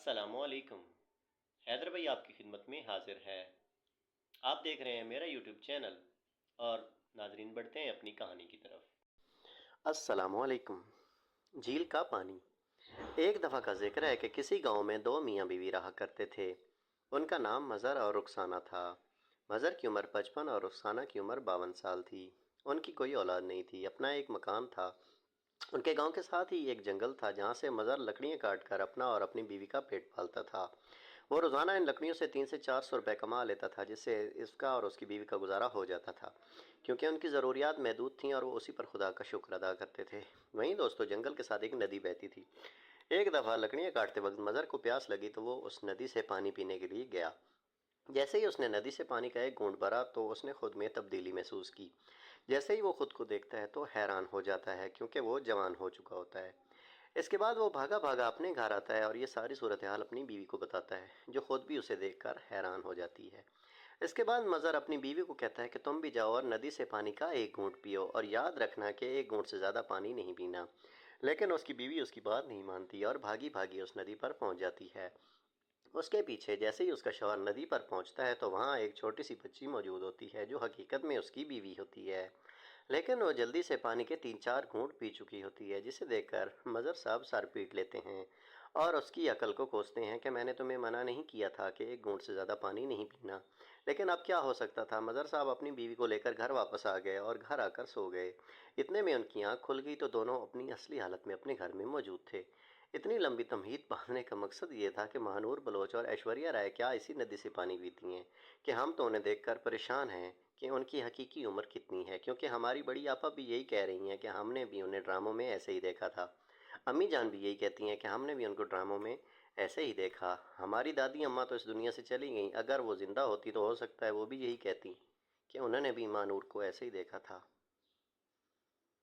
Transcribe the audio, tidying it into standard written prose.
السلام علیکم۔ حیدر بھائی آپ کی خدمت میں حاضر ہے۔ آپ دیکھ رہے ہیں میرا یوٹیوب چینل اور ناظرین بڑھتے ہیں اپنی کہانی کی طرف۔ السلام علیکم۔ جھیل کا پانی۔ ایک دفعہ کا ذکر ہے کہ کسی گاؤں میں دو میاں بیوی رہا کرتے تھے۔ ان کا نام مظہر اور رخسانہ تھا۔ مظہر کی عمر 55 اور رخسانہ کی عمر 52 سال تھی۔ ان کی کوئی اولاد نہیں تھی، اپنا ایک مکان تھا۔ ان کے گاؤں کے ساتھ ہی ایک جنگل تھا جہاں سے مظہر لکڑیاں کاٹ کر اپنا اور اپنی بیوی کا پیٹ پالتا تھا۔ وہ روزانہ ان لکڑیوں سے 300 سے 400 روپے کما لیتا تھا، جس سے اس کا اور اس کی بیوی کا گزارا ہو جاتا تھا، کیونکہ ان کی ضروریات محدود تھیں اور وہ اسی پر خدا کا شکر ادا کرتے تھے۔ وہیں دوستو، جنگل کے ساتھ ایک ندی بہتی تھی۔ ایک دفعہ لکڑیاں کاٹتے وقت مظہر کو پیاس لگی تو وہ اس ندی سے پانی پینے کے لیے گیا۔ جیسے ہی اس نے ندی سے پانی کا ایک گھونٹ بھرا تو اس نے خود میں تبدیلی محسوس کی۔ جیسے ہی وہ خود کو دیکھتا ہے تو حیران ہو جاتا ہے، کیونکہ وہ جوان ہو چکا ہوتا ہے۔ اس کے بعد وہ بھاگا بھاگا اپنے گھر آتا ہے اور یہ ساری صورتحال اپنی بیوی کو بتاتا ہے، جو خود بھی اسے دیکھ کر حیران ہو جاتی ہے۔ اس کے بعد مظہر اپنی بیوی کو کہتا ہے کہ تم بھی جاؤ اور ندی سے پانی کا ایک گھونٹ پیو، اور یاد رکھنا کہ ایک گھونٹ سے زیادہ پانی نہیں پینا۔ لیکن اس کی بیوی اس کی بات نہیں مانتی اور بھاگی بھاگی اس ندی پر پہنچ جاتی ہے۔ اس کے پیچھے جیسے ہی اس کا شوہر ندی پر پہنچتا ہے تو وہاں ایک چھوٹی سی بچی موجود ہوتی ہے، جو حقیقت میں اس کی بیوی ہوتی ہے، لیکن وہ جلدی سے پانی کے 3-4 گھونٹ پی چکی ہوتی ہے، جسے دیکھ کر مظہر صاحب سر پیٹ لیتے ہیں اور اس کی عقل کو کوستے ہیں کہ میں نے تمہیں منع نہیں کیا تھا کہ ایک گھونٹ سے زیادہ پانی نہیں پینا۔ لیکن اب کیا ہو سکتا تھا؟ مظہر صاحب اپنی بیوی کو لے کر گھر واپس آ گئے اور گھر آ کر سو گئے۔ اتنے میں ان کی آنکھ کھل گئی تو دونوں اپنی اصلی حالت میں اپنے گھر میں موجود تھے۔ اتنی لمبی تمہید باندھنے کا مقصد یہ تھا کہ مہانور بلوچ اور ایشوریہ رائے کیا اسی ندی سے پانی پیتی ہیں، کہ ہم تو انہیں دیکھ کر پریشان ہیں کہ ان کی حقیقی عمر کتنی ہے، کیونکہ ہماری بڑی آپا بھی یہی کہہ رہی ہیں کہ ہم نے بھی انہیں ڈراموں میں ایسے ہی دیکھا تھا۔ امی جان بھی یہی کہتی ہیں کہ ہم نے بھی ان کو ڈراموں میں ایسے ہی دیکھا۔ ہماری دادی اماں تو اس دنیا سے چلی گئیں، اگر وہ زندہ ہوتی تو ہو سکتا ہے وہ بھی یہی کہتی کہ انہوں نے بھی مہانور کو ایسے ہی دیکھا تھا۔